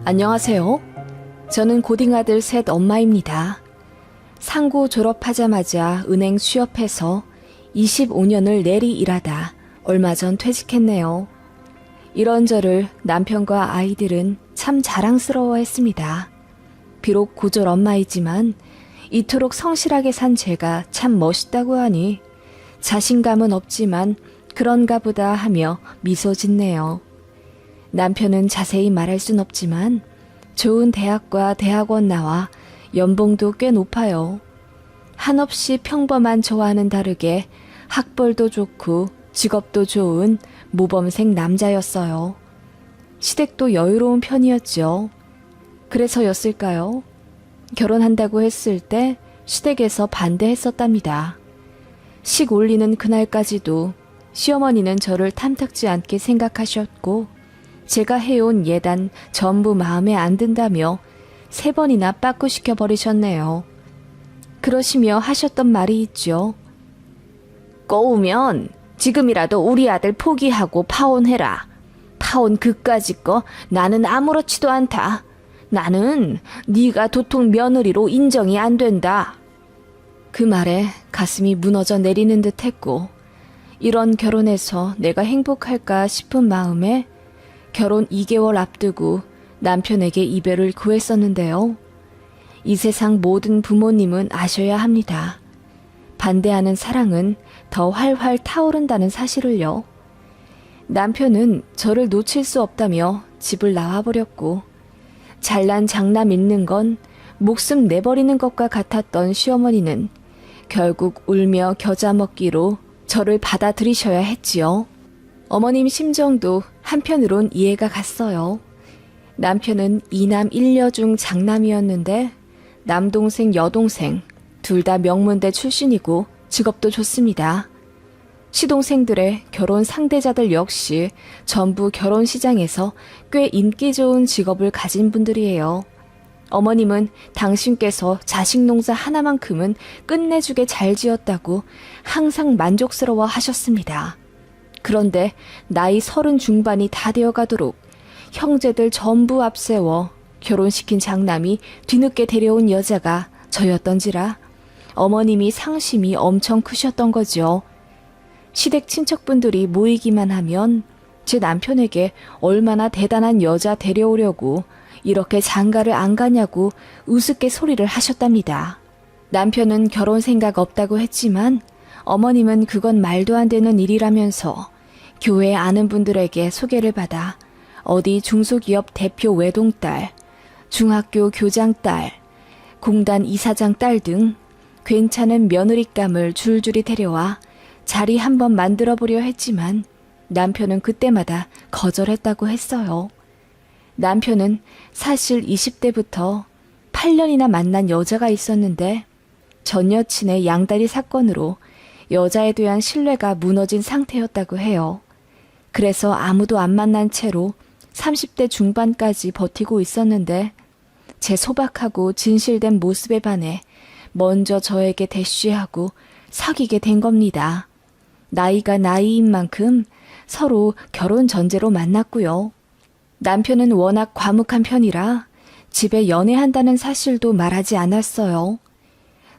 안녕하세요. 저는 고딩아들 셋 엄마입니다. 상고 졸업하자마자 은행 취업해서 25년을 내리 일하다 얼마 전 퇴직했네요. 이런 저를 남편과 아이들은 참 자랑스러워했습니다. 비록 고졸 엄마이지만 이토록 성실하게 산 제가 참 멋있다고 하니 자신감은 없지만 그런가 보다 하며 미소 짓네요. 남편은 자세히 말할 순 없지만 좋은 대학과 대학원 나와 연봉도 꽤 높아요. 한없이 평범한 저와는 다르게 학벌도 좋고 직업도 좋은 모범생 남자였어요. 시댁도 여유로운 편이었죠. 그래서였을까요? 결혼한다고 했을 때 시댁에서 반대했었답니다. 식 올리는 그날까지도 시어머니는 저를 탐탁지 않게 생각하셨고 제가 해온 예단 전부 마음에 안 든다며 3번이나 빠꾸시켜 버리셨네요. 그러시며 하셨던 말이 있죠. 꼬우면 지금이라도 우리 아들 포기하고 파혼해라. 파혼 그까짓 거 나는 아무렇지도 않다. 나는 네가 도통 며느리로 인정이 안 된다. 그 말에 가슴이 무너져 내리는 듯 했고 이런 결혼에서 내가 행복할까 싶은 마음에 결혼 2개월 앞두고 남편에게 이별을 구했었는데요. 이 세상 모든 부모님은 아셔야 합니다. 반대하는 사랑은 더 활활 타오른다는 사실을요. 남편은 저를 놓칠 수 없다며 집을 나와버렸고 잘난 장남 있는 건 목숨 내버리는 것과 같았던 시어머니는 결국 울며 겨자 먹기로 저를 받아들이셔야 했지요. 어머님 심정도 한편으론 이해가 갔어요. 남편은 2남 1녀 중 장남이었는데 남동생 여동생 둘 다 명문대 출신이고 직업도 좋습니다. 시동생들의 결혼 상대자들 역시 전부 결혼 시장에서 꽤 인기 좋은 직업을 가진 분들이에요. 어머님은 당신께서 자식 농사 하나만큼은 끝내주게 잘 지었다고 항상 만족스러워 하셨습니다. 그런데 나이 30 중반이 다 되어가도록 형제들 전부 앞세워 결혼시킨 장남이 뒤늦게 데려온 여자가 저였던지라 어머님이 상심이 엄청 크셨던 거죠. 시댁 친척분들이 모이기만 하면 제 남편에게 얼마나 대단한 여자 데려오려고 이렇게 장가를 안 가냐고 우습게 소리를 하셨답니다. 남편은 결혼 생각 없다고 했지만 어머님은 그건 말도 안 되는 일이라면서 교회 아는 분들에게 소개를 받아 어디 중소기업 대표 외동딸, 중학교 교장 딸, 공단 이사장 딸 등 괜찮은 며느리감을 줄줄이 데려와 자리 한번 만들어보려 했지만 남편은 그때마다 거절했다고 했어요. 남편은 사실 20대부터 8년이나 만난 여자가 있었는데 전 여친의 양다리 사건으로 여자에 대한 신뢰가 무너진 상태였다고 해요. 그래서 아무도 안 만난 채로 30대 중반까지 버티고 있었는데 제 소박하고 진실된 모습에 반해 먼저 저에게 대쉬하고 사귀게 된 겁니다. 나이가 나이인 만큼 서로 결혼 전제로 만났고요. 남편은 워낙 과묵한 편이라 집에 연애한다는 사실도 말하지 않았어요.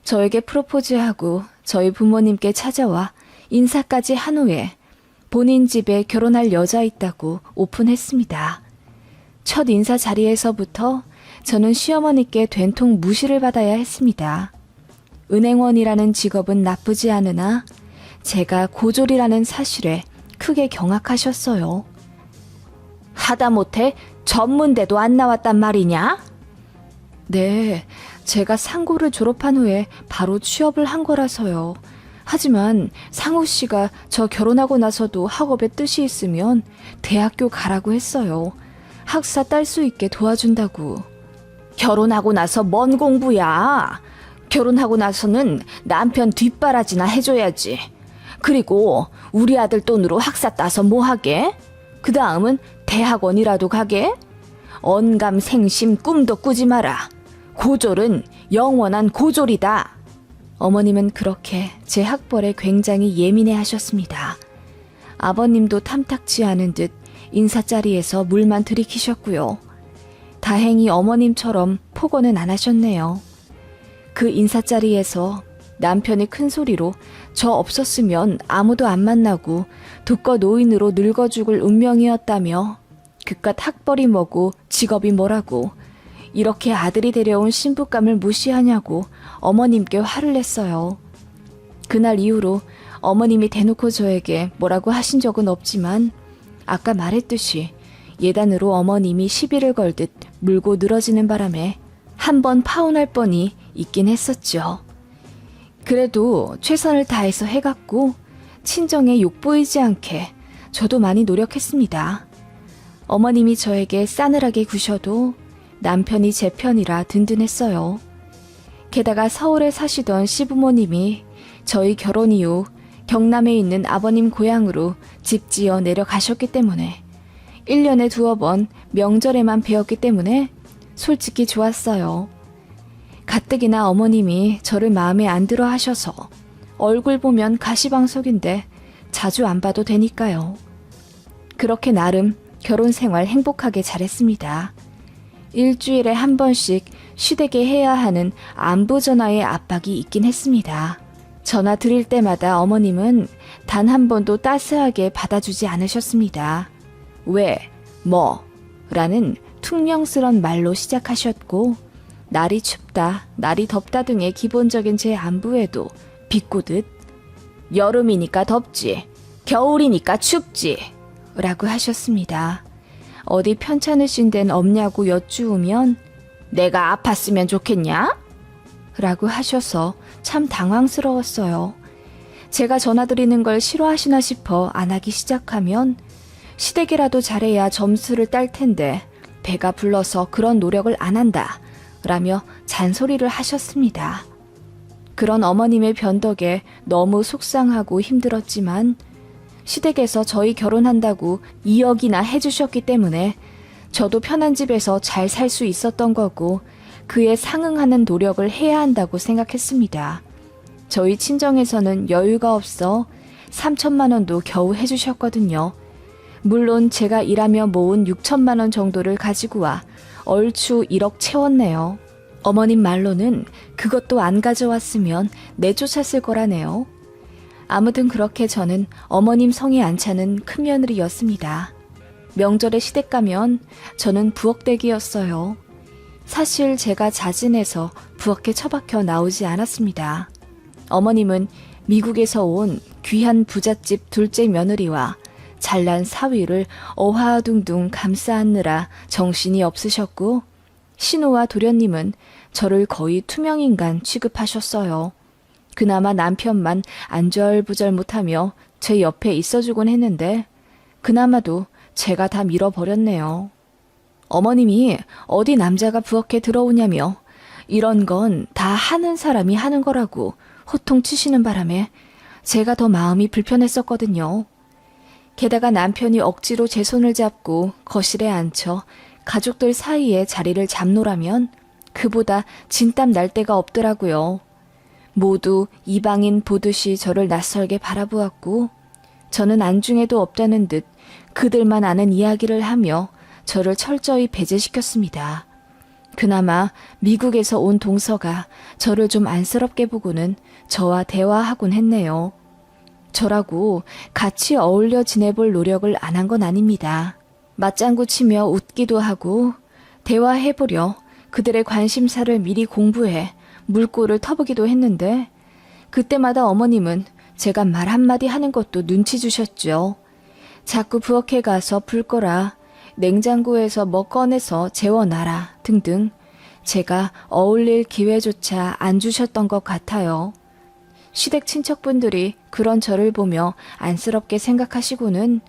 저에게 프로포즈하고 저희 부모님께 찾아와 인사까지 한 후에 본인 집에 결혼할 여자 있다고 오픈했습니다. 첫 인사 자리에서부터 저는 시어머니께 된통 무시를 받아야 했습니다. 은행원이라는 직업은 나쁘지 않으나 제가 고졸이라는 사실에 크게 경악하셨어요. 하다못해 전문대도 안 나왔단 말이냐? 네, 제가 상고를 졸업한 후에 바로 취업을 한 거라서요. 하지만 상우 씨가 저 결혼하고 나서도 학업에 뜻이 있으면 대학교 가라고 했어요. 학사 딸 수 있게 도와준다고. 결혼하고 나서 뭔 공부야? 결혼하고 나서는 남편 뒷바라지나 해줘야지. 그리고 우리 아들 돈으로 학사 따서 뭐 하게? 그 다음은 대학원이라도 가게? 언감생심 꿈도 꾸지 마라. 고졸은 영원한 고졸이다. 어머님은 그렇게 제 학벌에 굉장히 예민해 하셨습니다. 아버님도 탐탁지 않은 듯 인사자리에서 물만 들이키셨고요. 다행히 어머님처럼 폭언은 안 하셨네요. 그 인사자리에서 남편이 큰 소리로 저 없었으면 아무도 안 만나고 독거 노인으로 늙어 죽을 운명이었다며 그깟 학벌이 뭐고 직업이 뭐라고 이렇게 아들이 데려온 신부감을 무시하냐고 어머님께 화를 냈어요. 그날 이후로 어머님이 대놓고 저에게 뭐라고 하신 적은 없지만 아까 말했듯이 예단으로 어머님이 시비를 걸듯 물고 늘어지는 바람에 한 번 파혼할 뻔이 있긴 했었죠. 그래도 최선을 다해서 해갔고 친정에 욕보이지 않게 저도 많이 노력했습니다. 어머님이 저에게 싸늘하게 구셔도 남편이 제 편이라 든든했어요. 게다가 서울에 사시던 시부모님이 저희 결혼 이후 경남에 있는 아버님 고향으로 집 지어 내려가셨기 때문에 1년에 2번 명절에만 뵈었기 때문에 솔직히 좋았어요. 가뜩이나 어머님이 저를 마음에 안 들어 하셔서 얼굴 보면 가시방석인데 자주 안 봐도 되니까요. 그렇게 나름 결혼 생활 행복하게 잘했습니다. 일주일에 한 번씩 시댁에 해야 하는 안부 전화의 압박이 있긴 했습니다. 전화 드릴 때마다 어머님은 단 한 번도 따스하게 받아주지 않으셨습니다. 왜, 뭐, 라는 퉁명스런 말로 시작하셨고 날이 춥다, 날이 덥다 등의 기본적인 제 안부에도 비꼬듯 여름이니까 덥지, 겨울이니까 춥지 라고 하셨습니다. 어디 편찮으신 데는 없냐고 여쭈으면 내가 아팠으면 좋겠냐? 라고 하셔서 참 당황스러웠어요. 제가 전화드리는 걸 싫어하시나 싶어 안 하기 시작하면 시댁이라도 잘해야 점수를 딸 텐데 배가 불러서 그런 노력을 안 한다 라며 잔소리를 하셨습니다. 그런 어머님의 변덕에 너무 속상하고 힘들었지만 시댁에서 저희 결혼한다고 2억이나 해주셨기 때문에 저도 편한 집에서 잘 살 수 있었던 거고 그에 상응하는 노력을 해야 한다고 생각했습니다. 저희 친정에서는 여유가 없어 3천만 원도 겨우 해주셨거든요. 물론 제가 일하며 모은 6천만 원 정도를 가지고 와 얼추 1억 채웠네요. 어머님 말로는 그것도 안 가져왔으면 내쫓았을 거라네요. 아무튼 그렇게 저는 어머님 성에 안 차는 큰며느리였습니다. 명절에 시댁 가면 저는 부엌대기였어요. 사실 제가 자진해서 부엌에 처박혀 나오지 않았습니다. 어머님은 미국에서 온 귀한 부잣집 둘째 며느리와 잘난 사위를 어화둥둥 감싸안느라 정신이 없으셨고 신우와 도련님은 저를 거의 투명인간 취급하셨어요. 그나마 남편만 안절부절 못하며 제 옆에 있어주곤 했는데 그나마도 제가 다 밀어버렸네요. 어머님이 어디 남자가 부엌에 들어오냐며 이런 건 다 하는 사람이 하는 거라고 호통치시는 바람에 제가 더 마음이 불편했었거든요. 게다가 남편이 억지로 제 손을 잡고 거실에 앉혀 가족들 사이에 자리를 잡노라면 그보다 진땀 날 데가 없더라고요. 모두 이방인 보듯이 저를 낯설게 바라보았고 저는 안중에도 없다는 듯 그들만 아는 이야기를 하며 저를 철저히 배제시켰습니다. 그나마 미국에서 온 동서가 저를 좀 안쓰럽게 보고는 저와 대화하곤 했네요. 저라고 같이 어울려 지내볼 노력을 안 한 건 아닙니다. 맞장구 치며 웃기도 하고 대화해보려 그들의 관심사를 미리 공부해 물꼬를 터보기도 했는데 그때마다 어머님은 제가 말 한마디 하는 것도 눈치 주셨죠. 자꾸 부엌에 가서 불 꺼라, 냉장고에서 뭐 꺼내서 재워놔라 등등 제가 어울릴 기회조차 안 주셨던 것 같아요. 시댁 친척분들이 그런 저를 보며 안쓰럽게 생각하시고는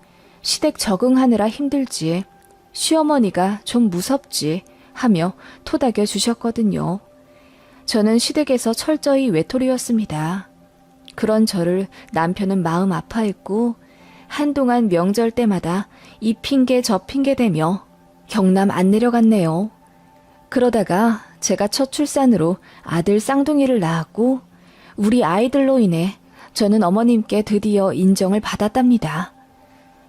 시댁 적응하느라 힘들지, 시어머니가 좀 무섭지 하며 토닥여 주셨거든요. 저는 시댁에서 철저히 외톨이였습니다. 그런 저를 남편은 마음 아파했고 한동안 명절 때마다 이 핑계 저 핑계 대며 경남 안 내려갔네요. 그러다가 제가 첫 출산으로 아들 쌍둥이를 낳았고 우리 아이들로 인해 저는 어머님께 드디어 인정을 받았답니다.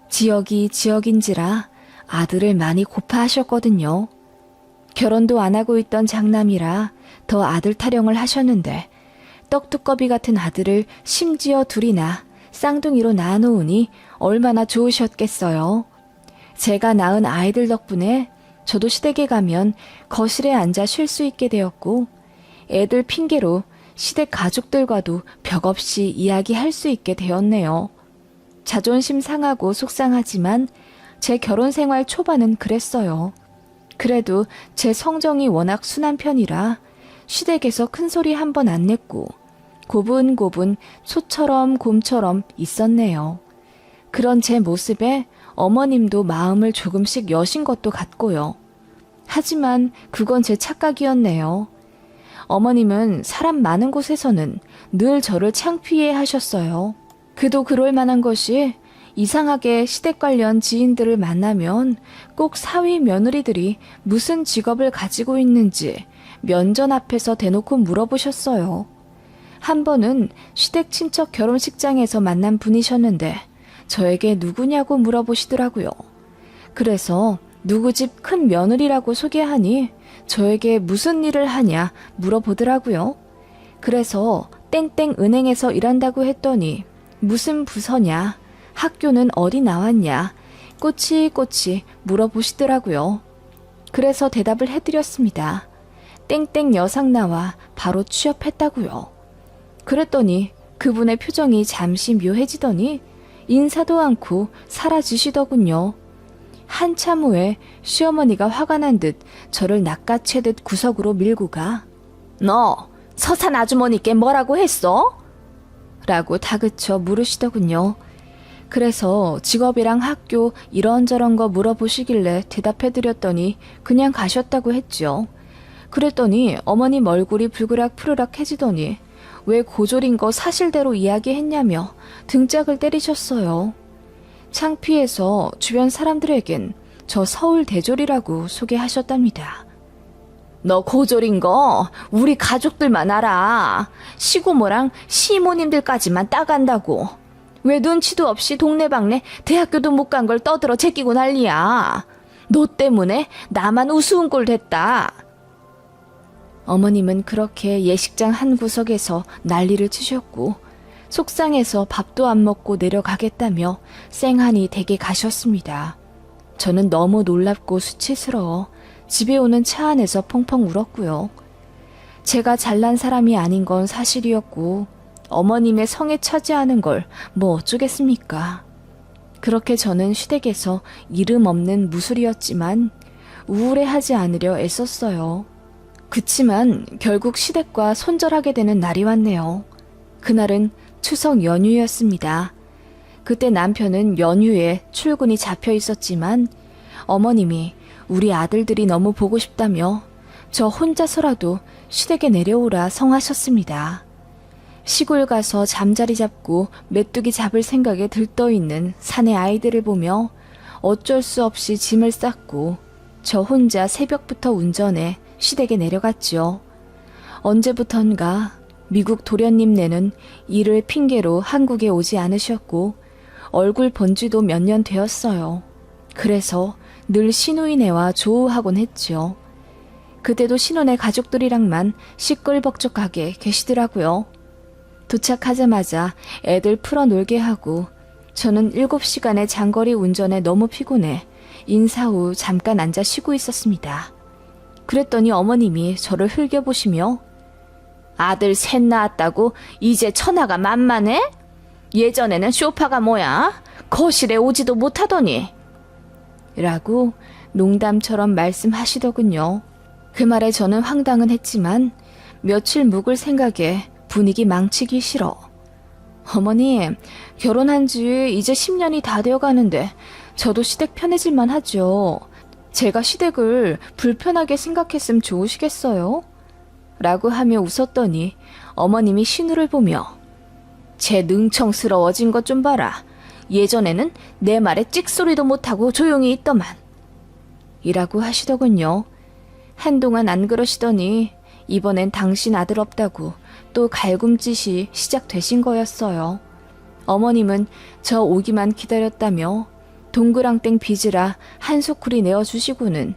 지역이 지역인지라 아들을 많이 고파하셨거든요. 결혼도 안 하고 있던 장남이라 더 아들 타령을 하셨는데 떡두꺼비 같은 아들을 심지어 둘이나 쌍둥이로 낳아놓으니 얼마나 좋으셨겠어요. 제가 낳은 아이들 덕분에 저도 시댁에 가면 거실에 앉아 쉴 수 있게 되었고 애들 핑계로 시댁 가족들과도 벽 없이 이야기할 수 있게 되었네요. 자존심 상하고 속상하지만 제 결혼 생활 초반은 그랬어요. 그래도 제 성정이 워낙 순한 편이라 시댁에서 큰 소리 한 번 안 냈고 고분고분 소처럼 곰처럼 있었네요. 그런 제 모습에 어머님도 마음을 조금씩 여신 것도 같고요. 하지만 그건 제 착각이었네요. 어머님은 사람 많은 곳에서는 늘 저를 창피해 하셨어요. 그도 그럴 만한 것이 이상하게 시댁 관련 지인들을 만나면 꼭 사위 며느리들이 무슨 직업을 가지고 있는지 면전 앞에서 대놓고 물어보셨어요. 한 번은 시댁 친척 결혼식장에서 만난 분이셨는데 저에게 누구냐고 물어보시더라고요. 그래서 누구 집 큰 며느리라고 소개하니 저에게 무슨 일을 하냐 물어보더라고요. 그래서 땡땡 은행에서 일한다고 했더니 무슨 부서냐, 학교는 어디 나왔냐, 꼬치꼬치 물어보시더라고요. 그래서 대답을 해드렸습니다. 땡땡 여상 나와 바로 취업했다고요. 그랬더니 그분의 표정이 잠시 묘해지더니 인사도 않고 사라지시더군요. 한참 후에 시어머니가 화가 난 듯 저를 낚아채듯 구석으로 밀고 가 너 서산 아주머니께 뭐라고 했어? 라고 다그쳐 물으시더군요. 그래서 직업이랑 학교 이런저런 거 물어보시길래 대답해드렸더니 그냥 가셨다고 했죠. 그랬더니 어머님 얼굴이 불그락 푸르락 해지더니 왜 고졸인 거 사실대로 이야기했냐며 등짝을 때리셨어요. 창피해서 주변 사람들에겐 저 서울 대졸이라고 소개하셨답니다. 너 고졸인 거 우리 가족들만 알아. 시고모랑 시모님들까지만 따간다고. 왜 눈치도 없이 동네방네 대학교도 못 간 걸 떠들어 제끼고 난리야. 너 때문에 나만 우스운 꼴 됐다. 어머님은 그렇게 예식장 한 구석에서 난리를 치셨고 속상해서 밥도 안 먹고 내려가겠다며 쌩하니 댁에 가셨습니다. 저는 너무 놀랍고 수치스러워 집에 오는 차 안에서 펑펑 울었고요. 제가 잘난 사람이 아닌 건 사실이었고 어머님의 성에 차지하는 걸 뭐 어쩌겠습니까. 그렇게 저는 시댁에서 이름 없는 무술이었지만 우울해하지 않으려 애썼어요. 그치만 결국 시댁과 손절하게 되는 날이 왔네요. 그날은 추석 연휴였습니다. 그때 남편은 연휴에 출근이 잡혀 있었지만 어머님이 우리 아들들이 너무 보고 싶다며 저 혼자서라도 시댁에 내려오라 성하셨습니다. 시골 가서 잠자리 잡고 메뚜기 잡을 생각에 들떠있는 사내 아이들을 보며 어쩔 수 없이 짐을 쌌고 저 혼자 새벽부터 운전해 시댁에 내려갔죠. 언제부턴가 미국 도련님네는 일을 핑계로 한국에 오지 않으셨고 얼굴 본 지도 몇 년 되었어요. 그래서 늘 시누이네와 조우하곤 했죠. 그때도 신혼의 가족들이랑만 시끌벅적하게 계시더라고요. 도착하자마자 애들 풀어놀게 하고 저는 7시간의 장거리 운전에 너무 피곤해 인사 후 잠깐 앉아 쉬고 있었습니다. 그랬더니 어머님이 저를 흘겨보시며 아들 셋 낳았다고 이제 처나가 만만해? 예전에는 쇼파가 뭐야? 거실에 오지도 못하더니 라고 농담처럼 말씀하시더군요. 그 말에 저는 황당은 했지만 며칠 묵을 생각에 분위기 망치기 싫어. 어머님, 결혼한 지 이제 10년이 다 되어가는데 저도 시댁 편해질만 하죠. 제가 시댁을 불편하게 생각했음 좋으시겠어요? 라고 하며 웃었더니 어머님이 신우를 보며 쟤 능청스러워진 것 좀 봐라. 예전에는 내 말에 찍소리도 못하고 조용히 있더만. 이라고 하시더군요. 한동안 안 그러시더니 이번엔 당신 아들 없다고 또 갈굼짓이 시작되신 거였어요. 어머님은 저 오기만 기다렸다며 동그랑땡 빚이라 한 소쿠리 내어주시고는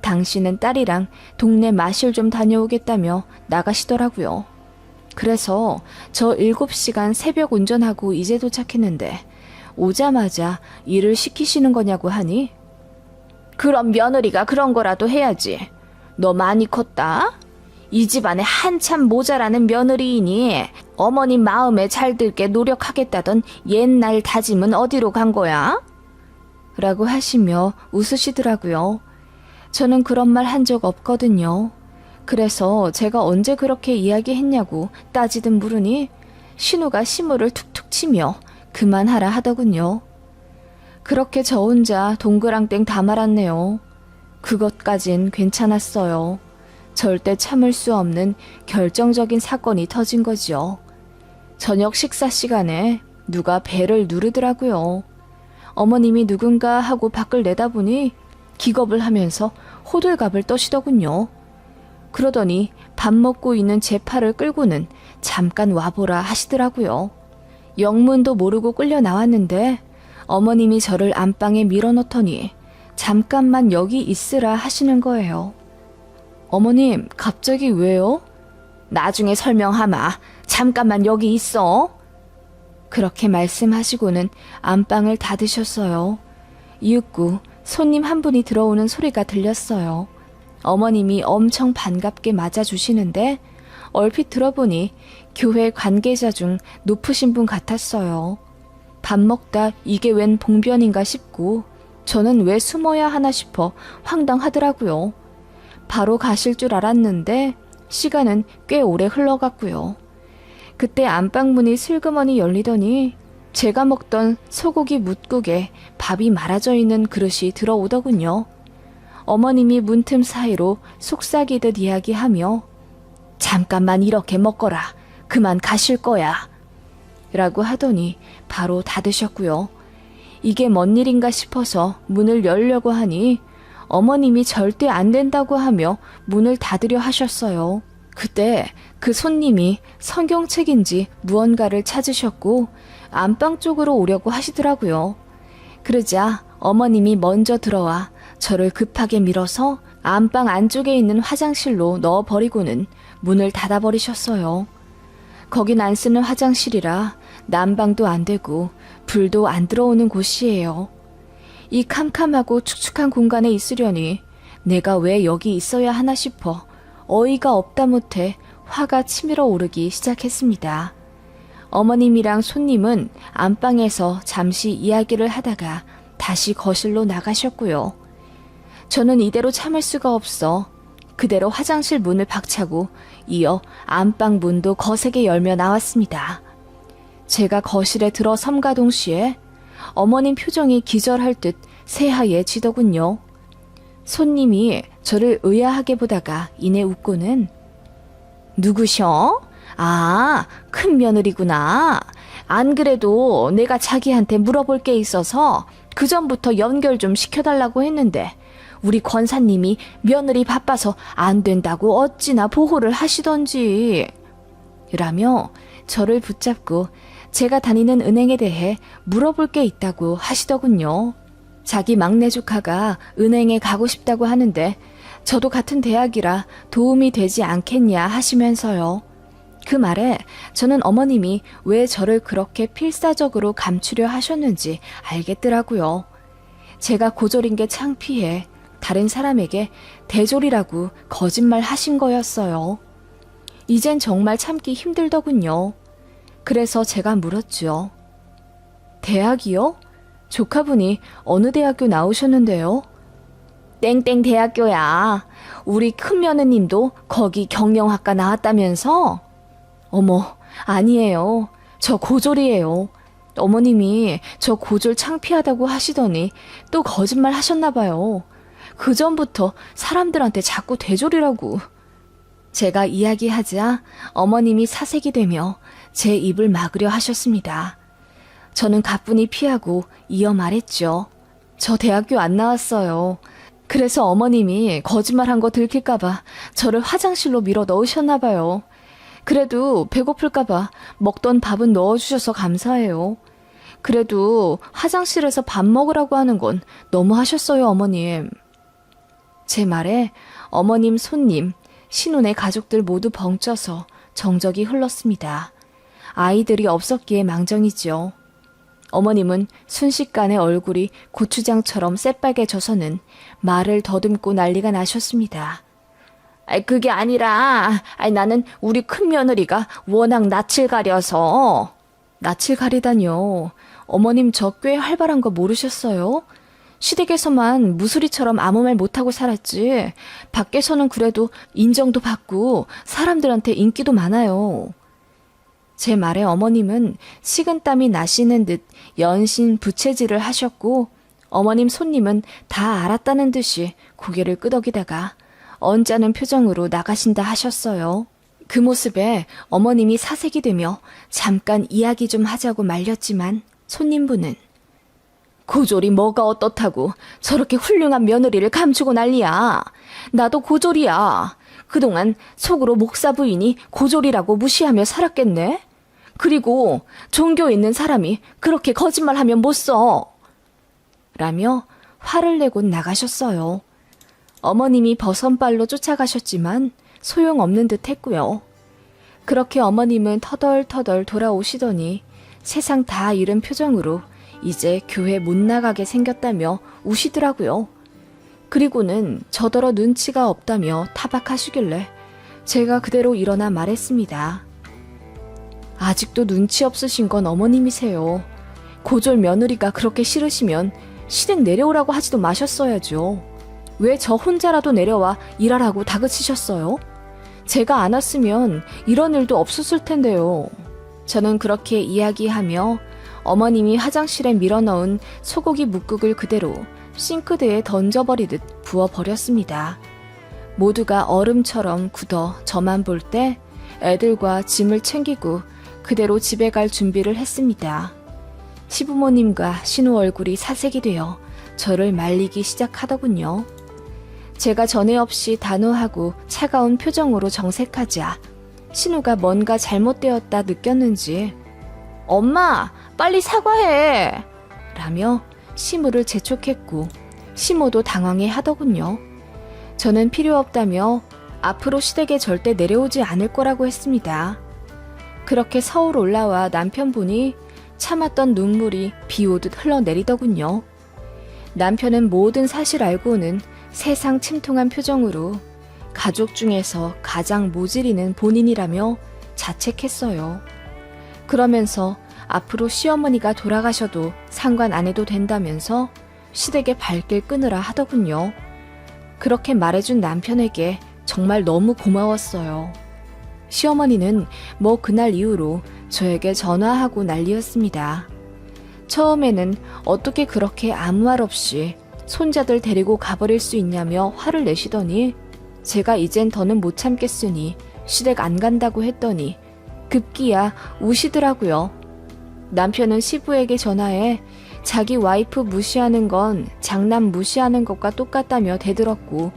당신은 딸이랑 동네 마실 좀 다녀오겠다며 나가시더라고요. 그래서 저 7시간 새벽 운전하고 이제 도착했는데 오자마자 일을 시키시는 거냐고 하니 그럼 며느리가 그런 거라도 해야지. 너 많이 컸다? 이 집안에 한참 모자라는 며느리이니 어머님 마음에 잘 들게 노력하겠다던 옛날 다짐은 어디로 간 거야? 라고 하시며 웃으시더라고요. 저는 그런 말 한 적 없거든요. 그래서 제가 언제 그렇게 이야기했냐고 따지듯 물으니 신우가 시무를 툭툭 치며 그만하라 하더군요. 그렇게 저 혼자 동그랑땡 다 말았네요. 그것까진 괜찮았어요. 절대 참을 수 없는 결정적인 사건이 터진 거죠. 저녁 식사 시간에 누가 배를 누르더라고요. 어머님이 누군가 하고 밖을 내다보니 기겁을 하면서 호들갑을 떠시더군요. 그러더니 밥 먹고 있는 제 팔을 끌고는 잠깐 와보라 하시더라고요. 영문도 모르고 끌려 나왔는데 어머님이 저를 안방에 밀어넣더니 잠깐만 여기 있으라 하시는 거예요. 어머님, 갑자기 왜요? 나중에 설명하마. 잠깐만 여기 있어. 그렇게 말씀하시고는 안방을 닫으셨어요. 이윽고 손님 한 분이 들어오는 소리가 들렸어요. 어머님이 엄청 반갑게 맞아주시는데 얼핏 들어보니 교회 관계자 중 높으신 분 같았어요. 밥 먹다 이게 웬 봉변인가 싶고 저는 왜 숨어야 하나 싶어 황당하더라고요. 바로 가실 줄 알았는데 시간은 꽤 오래 흘러갔고요. 그때 안방문이 슬그머니 열리더니 제가 먹던 소고기 뭇국에 밥이 말아져 있는 그릇이 들어오더군요. 어머님이 문틈 사이로 속삭이듯 이야기하며 잠깐만 이렇게 먹거라. 그만 가실 거야. 라고 하더니 바로 닫으셨고요. 이게 뭔 일인가 싶어서 문을 열려고 하니 어머님이 절대 안 된다고 하며 문을 닫으려 하셨어요. 그때 그 손님이 성경책인지 무언가를 찾으셨고 안방 쪽으로 오려고 하시더라고요. 그러자 어머님이 먼저 들어와 저를 급하게 밀어서 안방 안쪽에 있는 화장실로 넣어버리고는 문을 닫아버리셨어요. 거긴 안 쓰는 화장실이라 난방도 안 되고 불도 안 들어오는 곳이에요. 이 캄캄하고 축축한 공간에 있으려니 내가 왜 여기 있어야 하나 싶어 어이가 없다 못해 화가 치밀어 오르기 시작했습니다. 어머님이랑 손님은 안방에서 잠시 이야기를 하다가 다시 거실로 나가셨고요. 저는 이대로 참을 수가 없어 그대로 화장실 문을 박차고 이어 안방 문도 거세게 열며 나왔습니다. 제가 거실에 들어섬과 동시에 어머님 표정이 기절할 듯 새하얘지더군요. 손님이 저를 의아하게 보다가 이내 웃고는 누구셔? 아, 큰 며느리구나. 안 그래도 내가 자기한테 물어볼 게 있어서 그 전부터 연결 좀 시켜달라고 했는데 우리 권사님이 며느리 바빠서 안 된다고 어찌나 보호를 하시던지 라며 저를 붙잡고 제가 다니는 은행에 대해 물어볼 게 있다고 하시더군요. 자기 막내 조카가 은행에 가고 싶다고 하는데 저도 같은 대학이라 도움이 되지 않겠냐 하시면서요. 그 말에 저는 어머님이 왜 저를 그렇게 필사적으로 감추려 하셨는지 알겠더라고요. 제가 고졸인 게 창피해 다른 사람에게 대졸이라고 거짓말 하신 거였어요. 이젠 정말 참기 힘들더군요. 그래서 제가 물었죠. 대학이요? 조카분이 어느 대학교 나오셨는데요? 땡땡 대학교야. 우리 큰며느님도 거기 경영학과 나왔다면서? 어머, 아니에요. 저 고졸이에요. 어머님이 저 고졸 창피하다고 하시더니 또 거짓말 하셨나 봐요. 그 전부터 사람들한테 자꾸 대졸이라고. 제가 이야기하자 어머님이 사색이 되며 제 입을 막으려 하셨습니다. 저는 가뿐히 피하고 이어 말했죠. 저 대학교 안 나왔어요. 그래서 어머님이 거짓말한 거 들킬까봐 저를 화장실로 밀어 넣으셨나 봐요. 그래도 배고플까봐 먹던 밥은 넣어주셔서 감사해요. 그래도 화장실에서 밥 먹으라고 하는 건 너무 하셨어요, 어머님. 제 말에 어머님, 손님, 신혼의 가족들 모두 벙쪄서 정적이 흘렀습니다. 아이들이 없었기에 망정이지요. 어머님은 순식간에 얼굴이 고추장처럼 새빨개져서는 말을 더듬고 난리가 나셨습니다. 그게 아니라 나는 우리 큰며느리가 워낙 낯을 가려서. 낯을 가리다뇨. 어머님 저 꽤 활발한 거 모르셨어요? 시댁에서만 무수리처럼 아무 말 못하고 살았지 밖에서는 그래도 인정도 받고 사람들한테 인기도 많아요. 제 말에 어머님은 식은땀이 나시는 듯 연신 부채질을 하셨고 어머님 손님은 다 알았다는 듯이 고개를 끄덕이다가 언짢은 표정으로 나가신다 하셨어요. 그 모습에 어머님이 사색이 되며 잠깐 이야기 좀 하자고 말렸지만 손님분은 고졸이 뭐가 어떻다고 저렇게 훌륭한 며느리를 감추고 난리야. 나도 고졸이야. 그동안 속으로 목사 부인이 고졸이라고 무시하며 살았겠네. 그리고 종교 있는 사람이 그렇게 거짓말하면 못 써. 라며 화를 내곤 나가셨어요. 어머님이 버선발로 쫓아가셨지만 소용없는 듯 했고요. 그렇게 어머님은 터덜터덜 돌아오시더니 세상 다 잃은 표정으로 이제 교회 못 나가게 생겼다며 우시더라고요. 그리고는 저더러 눈치가 없다며 타박하시길래 제가 그대로 일어나 말했습니다. 아직도 눈치 없으신 건 어머님이세요. 고졸 며느리가 그렇게 싫으시면 시댁 내려오라고 하지도 마셨어야죠. 왜 저 혼자라도 내려와 일하라고 다그치셨어요? 제가 안 왔으면 이런 일도 없었을 텐데요. 저는 그렇게 이야기하며 어머님이 화장실에 밀어넣은 소고기 묵국을 그대로 싱크대에 던져버리듯 부어버렸습니다. 모두가 얼음처럼 굳어 저만 볼 때 애들과 짐을 챙기고 그대로 집에 갈 준비를 했습니다. 시부모님과 신우 얼굴이 사색이 되어 저를 말리기 시작하더군요. 제가 전에 없이 단호하고 차가운 표정으로 정색하자 신우가 뭔가 잘못되었다 느꼈는지 엄마, 빨리 사과해! 라며 시무를 재촉했고 시모도 당황해 하더군요. 저는 필요 없다며 앞으로 시댁에 절대 내려오지 않을 거라고 했습니다. 그렇게 서울 올라와 남편분이 참았던 눈물이 비 오듯 흘러내리더군요. 남편은 모든 사실 알고는 세상 침통한 표정으로 가족 중에서 가장 모질이는 본인이라며 자책했어요. 그러면서 앞으로 시어머니가 돌아가셔도 상관 안 해도 된다면서 시댁의 발길 끊으라 하더군요. 그렇게 말해준 남편에게 정말 너무 고마웠어요. 시어머니는 뭐 그날 이후로 저에게 전화하고 난리였습니다. 처음에는 어떻게 그렇게 아무 말 없이 손자들 데리고 가버릴 수 있냐며 화를 내시더니 제가 이젠 더는 못 참겠으니 시댁 안 간다고 했더니 급기야 우시더라고요. 남편은 시부에게 전화해 자기 와이프 무시하는 건 장남 무시하는 것과 똑같다며 대들었고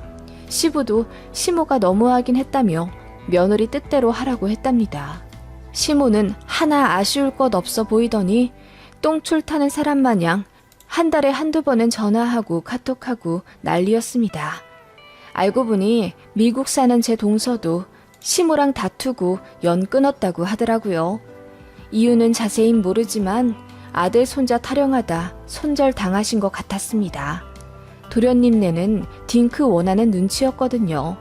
시부도 시모가 너무하긴 했다며 며느리 뜻대로 하라고 했답니다. 시모는 하나 아쉬울 것 없어 보이더니 똥줄 타는 사람 마냥 한 달에 한두 번은 전화하고 카톡하고 난리였습니다. 알고 보니 미국 사는 제 동서도 시모랑 다투고 연 끊었다고 하더라고요. 이유는 자세히 모르지만 아들 손자 타령하다 손절 당하신 것 같았습니다. 도련님네는 딩크 원하는 눈치였거든요.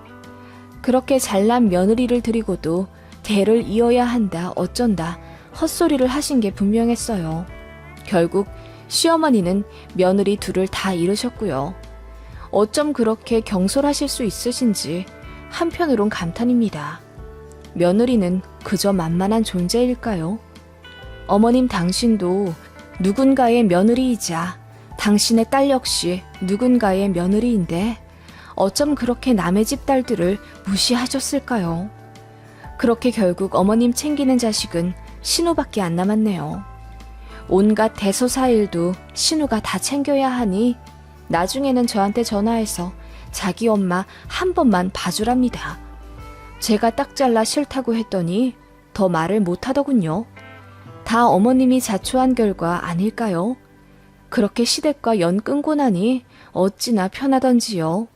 그렇게 잘난 며느리를 들이고도 대를 이어야 한다 어쩐다 헛소리를 하신 게 분명했어요. 결국 시어머니는 며느리 둘을 다 잃으셨고요. 어쩜 그렇게 경솔하실 수 있으신지 한편으론 감탄입니다. 며느리는 그저 만만한 존재일까요? 어머님 당신도 누군가의 며느리이자 당신의 딸 역시 누군가의 며느리인데 어쩜 그렇게 남의 집 딸들을 무시하셨을까요? 그렇게 결국 어머님 챙기는 자식은 신우밖에 안 남았네요. 온갖 대소사일도 신우가 다 챙겨야 하니 나중에는 저한테 전화해서 자기 엄마 한 번만 봐주랍니다. 제가 딱 잘라 싫다고 했더니 더 말을 못하더군요. 다 어머님이 자초한 결과 아닐까요? 그렇게 시댁과 연 끊고 나니 어찌나 편하던지요.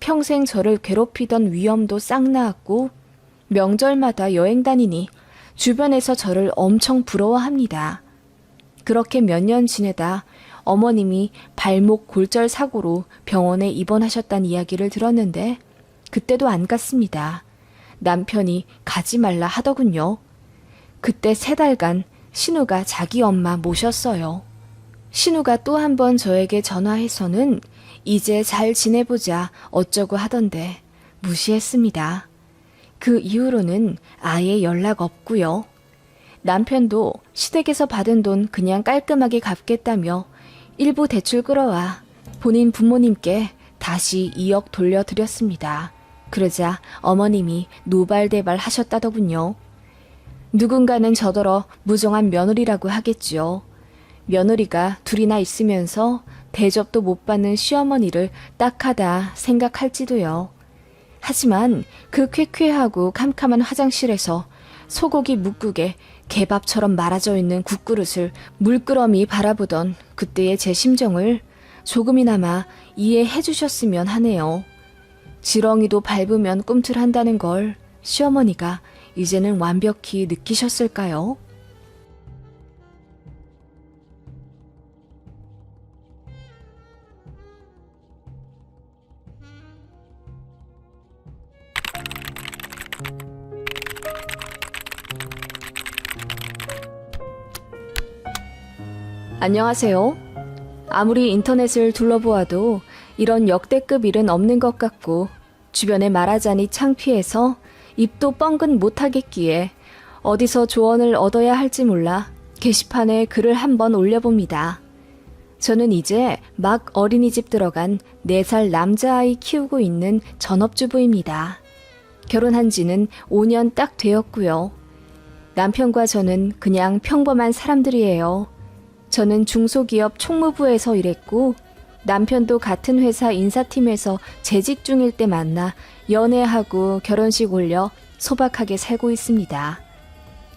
평생 저를 괴롭히던 위험도 싹 나았고 명절마다 여행 다니니 주변에서 저를 엄청 부러워합니다. 그렇게 몇 년 지내다 어머님이 발목 골절 사고로 병원에 입원하셨다는 이야기를 들었는데 그때도 안 갔습니다. 남편이 가지 말라 하더군요. 그때 3달간 신우가 자기 엄마 모셨어요. 신우가 또 한 번 저에게 전화해서는 이제 잘 지내보자 어쩌고 하던데 무시했습니다. 그 이후로는 아예 연락 없고요. 남편도 시댁에서 받은 돈 그냥 깔끔하게 갚겠다며 일부 대출 끌어와 본인 부모님께 다시 2억 돌려드렸습니다. 그러자 어머님이 노발대발 하셨다더군요. 누군가는 저더러 무정한 며느리라고 하겠지요. 며느리가 둘이나 있으면서 대접도 못 받는 시어머니를 딱하다 생각할지도요. 하지만 그 쾌쾌하고 캄캄한 화장실에서 소고기 묵국에 개밥처럼 말아져 있는 국그릇을 물끄러미 바라보던 그때의 제 심정을 조금이나마 이해해 주셨으면 하네요. 지렁이도 밟으면 꿈틀한다는 걸 시어머니가 이제는 완벽히 느끼셨을까요? 안녕하세요. 아무리 인터넷을 둘러보아도 이런 역대급 일은 없는 것 같고 주변에 말하자니 창피해서 입도 뻥긋 못하겠기에 어디서 조언을 얻어야 할지 몰라 게시판에 글을 한번 올려봅니다. 저는 이제 막 어린이집 들어간 4살 남자아이 키우고 있는 전업주부입니다. 결혼한 지는 5년 딱 되었고요. 남편과 저는 그냥 평범한 사람들이에요. 저는 중소기업 총무부에서 일했고 남편도 같은 회사 인사팀에서 재직 중일 때 만나 연애하고 결혼식 올려 소박하게 살고 있습니다.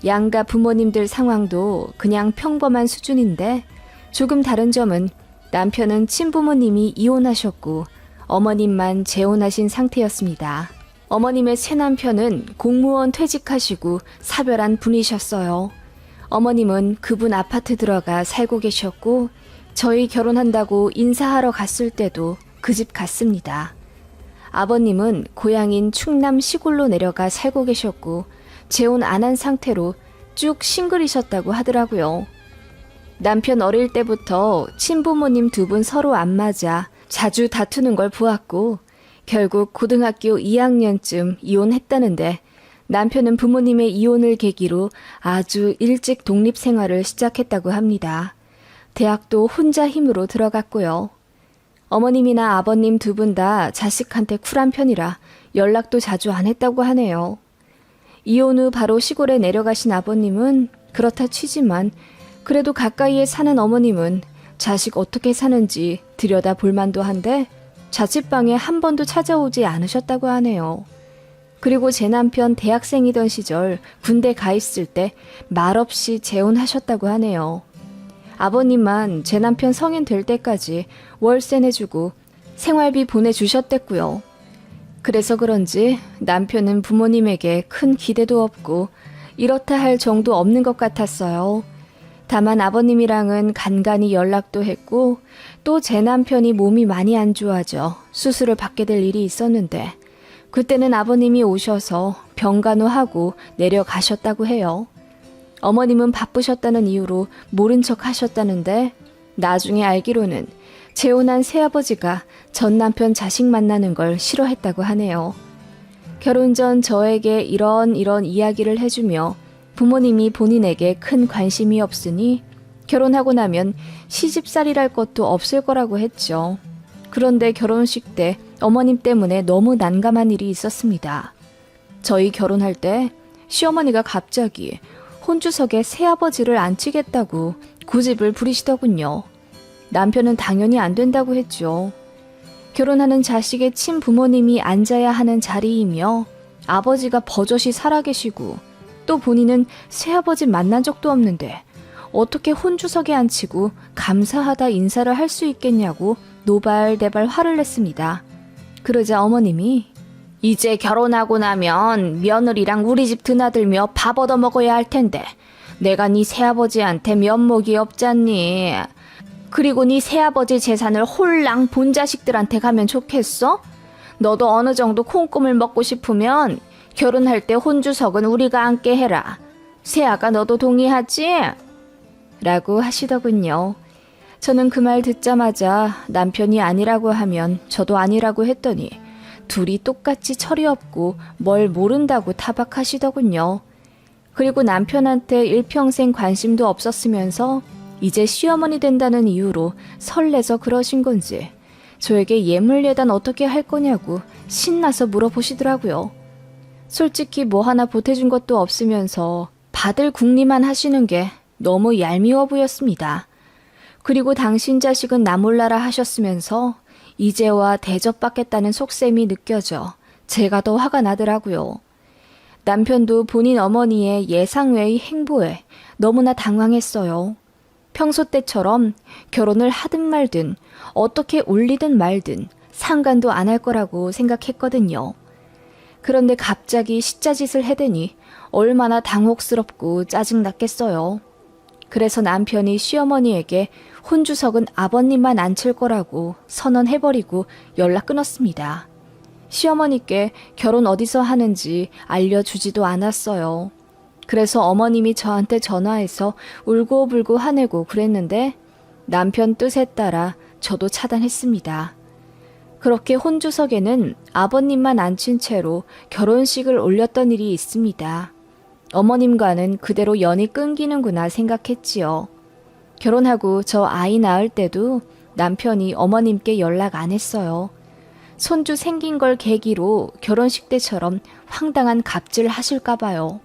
양가 부모님들 상황도 그냥 평범한 수준인데 조금 다른 점은 남편은 친부모님이 이혼하셨고 어머님만 재혼하신 상태였습니다. 어머님의 새남편은 공무원 퇴직하시고 사별한 분이셨어요. 어머님은 그분 아파트 들어가 살고 계셨고 저희 결혼한다고 인사하러 갔을 때도 그 집 갔습니다. 아버님은 고향인 충남 시골로 내려가 살고 계셨고 재혼 안 한 상태로 쭉 싱글이셨다고 하더라고요. 남편 어릴 때부터 친부모님 2분 서로 안 맞아 자주 다투는 걸 보았고 결국 고등학교 2학년쯤 이혼했다는데 남편은 부모님의 이혼을 계기로 아주 일찍 독립생활을 시작했다고 합니다. 대학도 혼자 힘으로 들어갔고요. 어머님이나 아버님 2분 다 자식한테 쿨한 편이라 연락도 자주 안 했다고 하네요. 이혼 후 바로 시골에 내려가신 아버님은 그렇다 치지만 그래도 가까이에 사는 어머님은 자식 어떻게 사는지 들여다 볼 만도 한데 자취방에 한 번도 찾아오지 않으셨다고 하네요. 그리고 제 남편 대학생이던 시절 군대 가 있을 때 말없이 재혼하셨다고 하네요. 아버님만 제 남편 성인 될 때까지 월세 내주고 생활비 보내주셨댔고요. 그래서 그런지 남편은 부모님에게 큰 기대도 없고 이렇다 할 정도 없는 것 같았어요. 다만 아버님이랑은 간간히 연락도 했고 또 제 남편이 몸이 많이 안 좋아져 수술을 받게 될 일이 있었는데 그때는 아버님이 오셔서 병간호하고 내려가셨다고 해요. 어머님은 바쁘셨다는 이유로 모른 척 하셨다는데 나중에 알기로는 재혼한 새아버지가 전 남편 자식 만나는 걸 싫어했다고 하네요. 결혼 전 저에게 이런 이야기를 해주며 부모님이 본인에게 큰 관심이 없으니 결혼하고 나면 시집살이랄 것도 없을 거라고 했죠. 그런데 결혼식 때 어머님 때문에 너무 난감한 일이 있었습니다. 저희 결혼할 때 시어머니가 갑자기 혼주석에 새아버지를 앉히겠다고 고집을 부리시더군요. 남편은 당연히 안 된다고 했죠. 결혼하는 자식의 친부모님이 앉아야 하는 자리이며 아버지가 버젓이 살아계시고 또 본인은 새아버지 만난 적도 없는데 어떻게 혼주석에 앉히고 감사하다 인사를 할 수 있겠냐고 노발대발 화를 냈습니다. 그러자 어머님이 이제 결혼하고 나면 며느리랑 우리 집 드나들며 밥 얻어 먹어야 할 텐데 내가 네 새아버지한테 면목이 없잖니. 그리고 네 새아버지 재산을 홀랑 본 자식들한테 가면 좋겠어? 너도 어느 정도 콩고물 먹고 싶으면 결혼할 때 혼주석은 우리가 앉게 해라. 새아가 너도 동의하지? 라고 하시더군요. 저는 그 말 듣자마자 남편이 아니라고 하면 저도 아니라고 했더니 둘이 똑같이 철이 없고 뭘 모른다고 타박하시더군요. 그리고 남편한테 일평생 관심도 없었으면서 이제 시어머니 된다는 이유로 설레서 그러신 건지 저에게 예물예단 어떻게 할 거냐고 신나서 물어보시더라고요. 솔직히 뭐 하나 보태준 것도 없으면서 받을 궁리만 하시는 게 너무 얄미워 보였습니다. 그리고 당신 자식은 나 몰라라 하셨으면서 이제와 대접받겠다는 속셈이 느껴져 제가 더 화가 나더라고요. 남편도 본인 어머니의 예상 외의 행보에 너무나 당황했어요. 평소 때처럼 결혼을 하든 말든 어떻게 울리든 말든 상관도 안 할 거라고 생각했거든요. 그런데 갑자기 시짜짓을 해대니 얼마나 당혹스럽고 짜증났겠어요. 그래서 남편이 시어머니에게 혼주석은 아버님만 앉힐 거라고 선언해버리고 연락 끊었습니다. 시어머니께 결혼 어디서 하는지 알려주지도 않았어요. 그래서 어머님이 저한테 전화해서 울고불고 화내고 그랬는데 남편 뜻에 따라 저도 차단했습니다. 그렇게 혼주석에는 아버님만 앉힌 채로 결혼식을 올렸던 일이 있습니다. 어머님과는 그대로 연이 끊기는구나 생각했지요. 결혼하고 저 아이 낳을 때도 남편이 어머님께 연락 안 했어요. 손주 생긴 걸 계기로 결혼식 때처럼 황당한 갑질 하실까 봐요.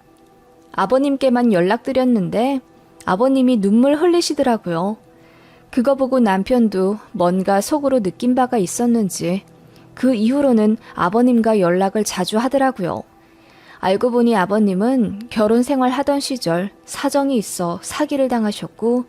아버님께만 연락드렸는데 아버님이 눈물 흘리시더라고요. 그거 보고 남편도 뭔가 속으로 느낀 바가 있었는지 그 이후로는 아버님과 연락을 자주 하더라고요. 알고 보니 아버님은 결혼 생활 하던 시절 사정이 있어 사기를 당하셨고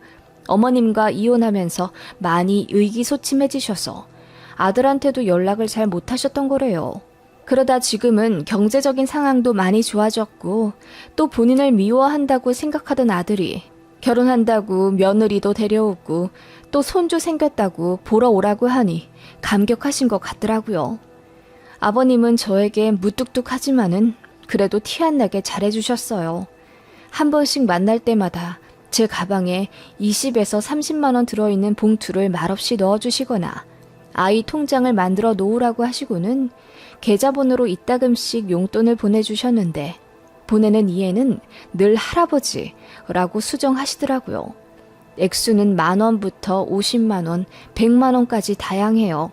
어머님과 이혼하면서 많이 의기소침해지셔서 아들한테도 연락을 잘 못하셨던 거래요. 그러다 지금은 경제적인 상황도 많이 좋아졌고 또 본인을 미워한다고 생각하던 아들이 결혼한다고 며느리도 데려오고 또 손주 생겼다고 보러 오라고 하니 감격하신 것 같더라고요. 아버님은 저에게 무뚝뚝하지만은 그래도 티 안 나게 잘해주셨어요. 한 번씩 만날 때마다 제 가방에 20에서 30만 원 들어있는 봉투를 말없이 넣어주시거나 아이 통장을 만들어 놓으라고 하시고는 계좌번호로 이따금씩 용돈을 보내주셨는데 보내는 이에는 늘 할아버지라고 수정하시더라고요. 액수는 10,000원부터 50만 원, 100만 원까지 다양해요.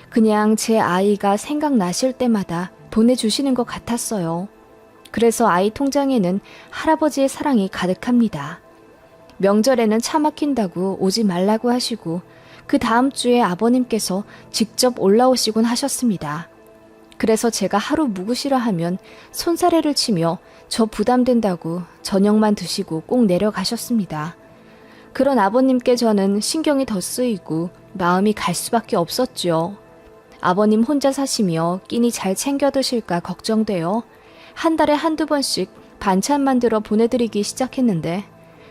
그냥 제 아이가 생각나실 때마다 보내주시는 것 같았어요. 그래서 아이 통장에는 할아버지의 사랑이 가득합니다. 명절에는 차 막힌다고 오지 말라고 하시고 그 다음 주에 아버님께서 직접 올라오시곤 하셨습니다. 그래서 제가 하루 묵으시라 하면 손사래를 치며 저 부담된다고 저녁만 드시고 꼭 내려가셨습니다. 그런 아버님께 저는 신경이 더 쓰이고 마음이 갈 수밖에 없었죠. 아버님 혼자 사시며 끼니 잘 챙겨 드실까 걱정되어 한 달에 한두 번씩 반찬 만들어 보내드리기 시작했는데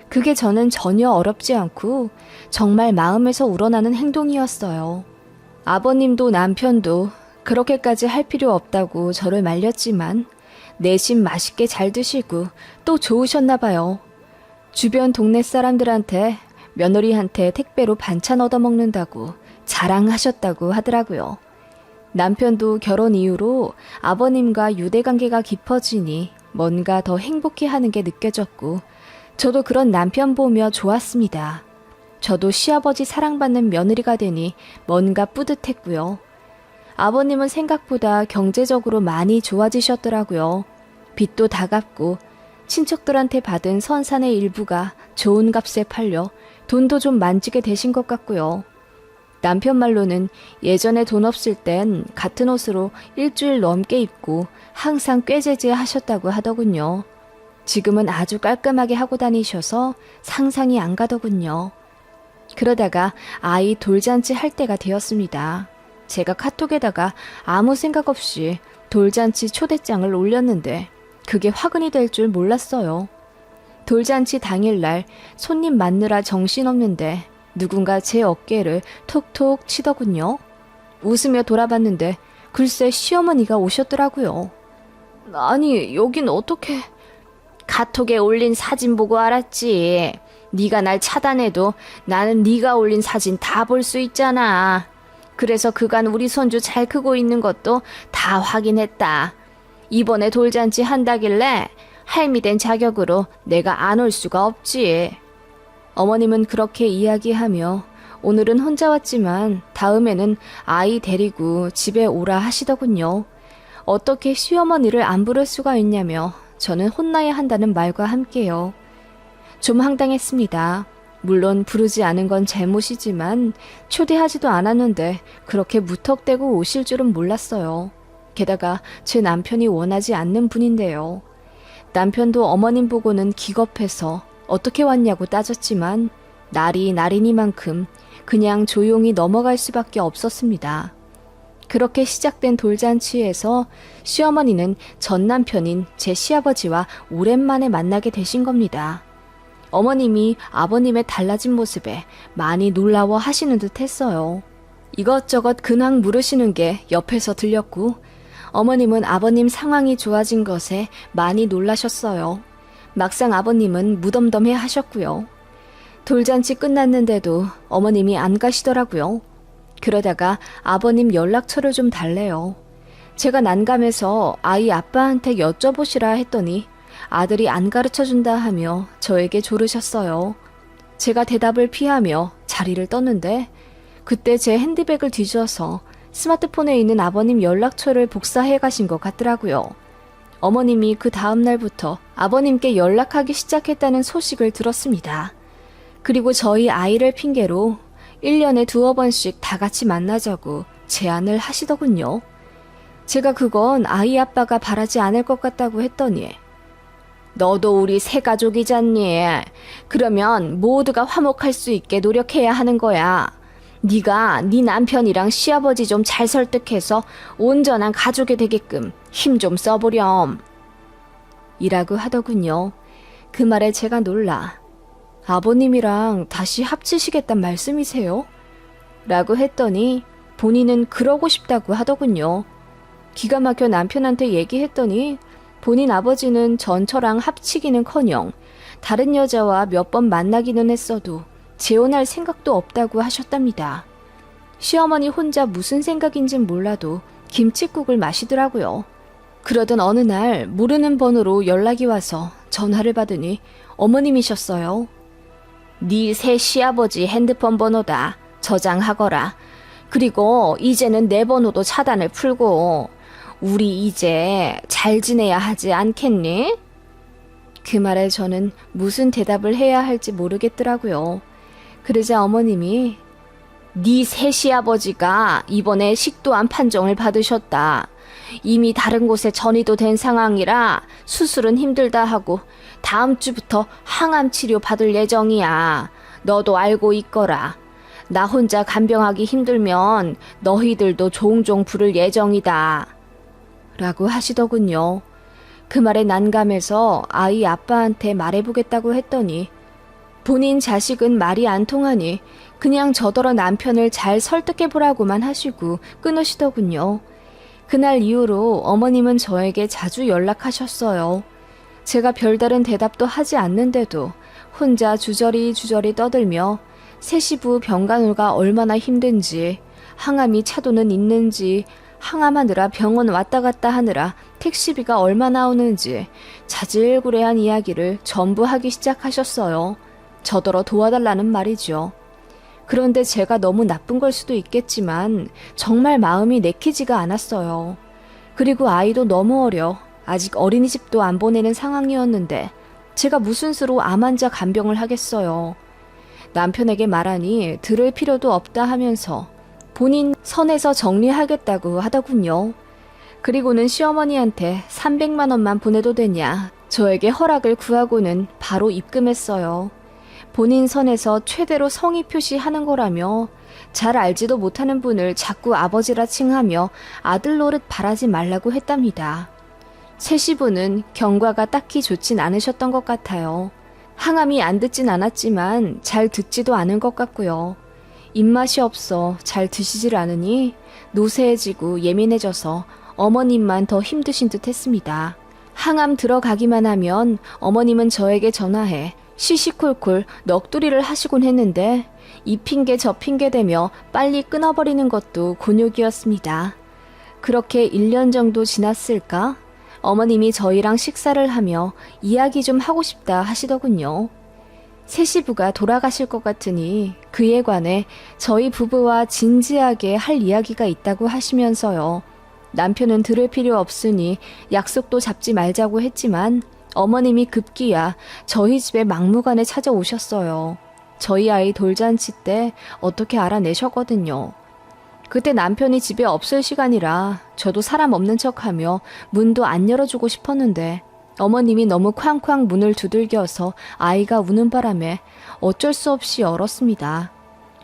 그게 저는 전혀 어렵지 않고 정말 마음에서 우러나는 행동이었어요. 아버님도 남편도 그렇게까지 할 필요 없다고 저를 말렸지만 내심 맛있게 잘 드시고 또 좋으셨나 봐요. 주변 동네 사람들한테 며느리한테 택배로 반찬 얻어먹는다고 자랑하셨다고 하더라고요. 남편도 결혼 이후로 아버님과 유대관계가 깊어지니 뭔가 더 행복해하는 게 느껴졌고 저도 그런 남편 보며 좋았습니다. 저도 시아버지 사랑받는 며느리가 되니 뭔가 뿌듯했고요. 아버님은 생각보다 경제적으로 많이 좋아지셨더라고요. 빚도 다 갚고 친척들한테 받은 선산의 일부가 좋은 값에 팔려 돈도 좀 만지게 되신 것 같고요. 남편 말로는 예전에 돈 없을 땐 같은 옷으로 일주일 넘게 입고 항상 꾀재재 하셨다고 하더군요. 지금은 아주 깔끔하게 하고 다니셔서 상상이 안 가더군요. 그러다가 아이 돌잔치 할 때가 되었습니다. 제가 카톡에다가 아무 생각 없이 돌잔치 초대장을 올렸는데 그게 화근이 될 줄 몰랐어요. 돌잔치 당일날 손님 맞느라 정신없는데 누군가 제 어깨를 톡톡 치더군요. 웃으며 돌아봤는데 글쎄 시어머니가 오셨더라고요. 아니 여긴 어떻게... 카톡에 올린 사진 보고 알았지. 네가 날 차단해도 나는 네가 올린 사진 다 볼 수 있잖아. 그래서 그간 우리 손주 잘 크고 있는 것도 다 확인했다. 이번에 돌잔치 한다길래 할미 된 자격으로 내가 안 올 수가 없지. 어머님은 그렇게 이야기하며 오늘은 혼자 왔지만 다음에는 아이 데리고 집에 오라 하시더군요. 어떻게 시어머니를 안 부를 수가 있냐며 저는 혼나야 한다는 말과 함께요. 좀 황당했습니다. 물론 부르지 않은 건 잘못이지만 초대하지도 않았는데 그렇게 무턱대고 오실 줄은 몰랐어요. 게다가 제 남편이 원하지 않는 분인데요. 남편도 어머님 보고는 기겁해서 어떻게 왔냐고 따졌지만 날이 날이니만큼 그냥 조용히 넘어갈 수밖에 없었습니다. 그렇게 시작된 돌잔치에서 시어머니는 전 남편인 제 시아버지와 오랜만에 만나게 되신 겁니다. 어머님이 아버님의 달라진 모습에 많이 놀라워 하시는 듯 했어요. 이것저것 근황 물으시는 게 옆에서 들렸고 어머님은 아버님 상황이 좋아진 것에 많이 놀라셨어요. 막상 아버님은 무덤덤해 하셨고요. 돌잔치 끝났는데도 어머님이 안 가시더라고요. 그러다가 아버님 연락처를 좀 달래요. 제가 난감해서 아이 아빠한테 여쭤보시라 했더니 아들이 안 가르쳐준다 하며 저에게 조르셨어요. 제가 대답을 피하며 자리를 떴는데 그때 제 핸드백을 뒤져서 스마트폰에 있는 아버님 연락처를 복사해 가신 것 같더라고요. 어머님이 그 다음 날부터 아버님께 연락하기 시작했다는 소식을 들었습니다. 그리고 저희 아이를 핑계로 1년에 2-3번씩 다 같이 만나자고 제안을 하시더군요. 제가 그건 아이 아빠가 바라지 않을 것 같다고 했더니 너도 우리 새 가족이잖니. 그러면 모두가 화목할 수 있게 노력해야 하는 거야. 네가 네 남편이랑 시아버지 좀 잘 설득해서 온전한 가족이 되게끔 힘 좀 써보렴. 이라고 하더군요. 그 말에 제가 놀라 아버님이랑 다시 합치시겠단 말씀이세요? 라고 했더니 본인은 그러고 싶다고 하더군요. 기가 막혀 남편한테 얘기했더니 본인 아버지는 전처랑 합치기는커녕 다른 여자와 몇 번 만나기는 했어도 재혼할 생각도 없다고 하셨답니다. 시어머니 혼자 무슨 생각인진 몰라도 김칫국을 마시더라고요. 그러던 어느 날 모르는 번호로 연락이 와서 전화를 받으니 어머님이셨어요. 네 새 시아버지 핸드폰 번호다. 저장하거라. 그리고 이제는 내 번호도 차단을 풀고 우리 이제 잘 지내야 하지 않겠니? 그 말에 저는 무슨 대답을 해야 할지 모르겠더라고요. 그러자 어머님이 네 새 시아버지가 이번에 식도암 판정을 받으셨다. 이미 다른 곳에 전이도 된 상황이라 수술은 힘들다 하고 다음 주부터 항암 치료 받을 예정이야. 너도 알고 있거라. 나 혼자 간병하기 힘들면 너희들도 종종 부를 예정이다. 라고 하시더군요. 그 말에 난감해서 아이 아빠한테 말해보겠다고 했더니 본인 자식은 말이 안 통하니 그냥 저더러 남편을 잘 설득해보라고만 하시고 끊으시더군요. 그날 이후로 어머님은 저에게 자주 연락하셨어요. 제가 별다른 대답도 하지 않는데도 혼자 주저리 떠들며 새시부 병간호가 얼마나 힘든지, 항암이 차도는 있는지, 항암하느라 병원 왔다 갔다 하느라 택시비가 얼마 나오는지 자질구레한 이야기를 전부 하기 시작하셨어요. 저더러 도와달라는 말이죠. 그런데 제가 너무 나쁜 걸 수도 있겠지만 정말 마음이 내키지가 않았어요. 그리고 아이도 너무 어려 아직 어린이집도 안 보내는 상황이었는데 제가 무슨 수로 암 환자 간병을 하겠어요. 남편에게 말하니 들을 필요도 없다 하면서 본인 선에서 정리하겠다고 하더군요. 그리고는 시어머니한테 300만 원만 보내도 되냐 저에게 허락을 구하고는 바로 입금했어요. 본인 선에서 최대로 성의 표시하는 거라며 잘 알지도 못하는 분을 자꾸 아버지라 칭하며 아들 노릇 바라지 말라고 했답니다. 새 시부는 경과가 딱히 좋진 않으셨던 것 같아요. 항암이 안 듣진 않았지만 잘 듣지도 않은 것 같고요. 입맛이 없어 잘 드시질 않으니 노쇠해지고 예민해져서 어머님만 더 힘드신 듯 했습니다. 항암 들어가기만 하면 어머님은 저에게 전화해 시시콜콜 넋두리를 하시곤 했는데 이 핑계 저 핑계 대며 빨리 끊어버리는 것도 곤욕이었습니다. 그렇게 1년 정도 지났을까? 어머님이 저희랑 식사를 하며 이야기 좀 하고 싶다 하시더군요. 새 시부가 돌아가실 것 같으니 그에 관해 저희 부부와 진지하게 할 이야기가 있다고 하시면서요. 남편은 들을 필요 없으니 약속도 잡지 말자고 했지만 어머님이 급기야 저희 집에 막무가내 찾아오셨어요. 저희 아이 돌잔치 때 어떻게 알아내셨거든요. 그때 남편이 집에 없을 시간이라 저도 사람 없는 척하며 문도 안 열어주고 싶었는데 어머님이 너무 쾅쾅 문을 두들겨서 아이가 우는 바람에 어쩔 수 없이 열었습니다.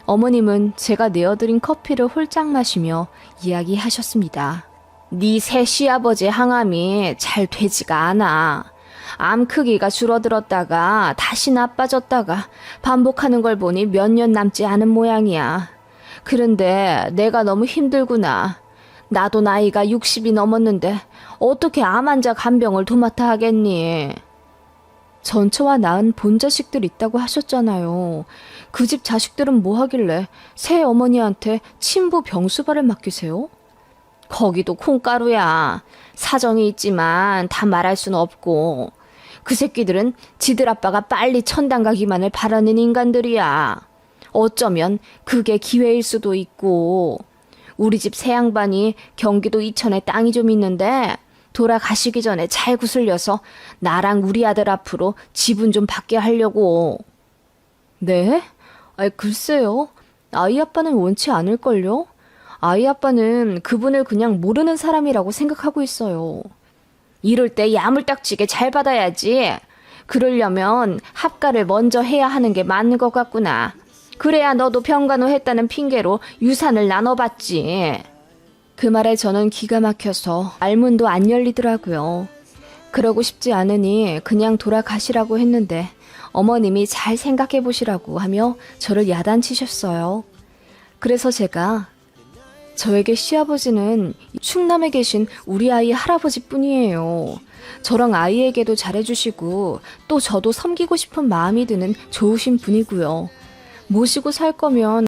어머님은 제가 내어드린 커피를 홀짝 마시며 이야기하셨습니다. 네 새 시아버지 항암이 잘 되지가 않아. 암 크기가 줄어들었다가 다시 나빠졌다가 반복하는 걸 보니 몇 년 남지 않은 모양이야. 그런데 내가 너무 힘들구나. 나도 나이가 60이 넘었는데 어떻게 암 환자 간병을 도맡아 하겠니? 전처와 낳은 본자식들 있다고 하셨잖아요. 그 집 자식들은 뭐 하길래 새 어머니한테 친부 병수발을 맡기세요? 거기도 콩가루야. 사정이 있지만 다 말할 순 없고. 그 새끼들은 지들 아빠가 빨리 천당 가기만을 바라는 인간들이야. 어쩌면 그게 기회일 수도 있고. 우리 집 새양반이 경기도 이천에 땅이 좀 있는데 돌아가시기 전에 잘 구슬려서 나랑 우리 아들 앞으로 지분 좀 받게 하려고. 네? 글쎄요. 아이 아빠는 원치 않을걸요? 아이 아빠는 그분을 그냥 모르는 사람이라고 생각하고 있어요. 이럴 때 야물딱지게 잘 받아야지. 그러려면 합가를 먼저 해야 하는 게 맞는 것 같구나. 그래야 너도 병간호 했다는 핑계로 유산을 나눠봤지. 그 말에 저는 기가 막혀서 알문도 안 열리더라고요. 그러고 싶지 않으니 그냥 돌아가시라고 했는데 어머님이 잘 생각해 보시라고 하며 저를 야단치셨어요. 그래서 제가 저에게 시아버지는 충남에 계신 우리 아이 할아버지뿐이에요. 저랑 아이에게도 잘해주시고 또 저도 섬기고 싶은 마음이 드는 좋으신 분이고요. 모시고 살 거면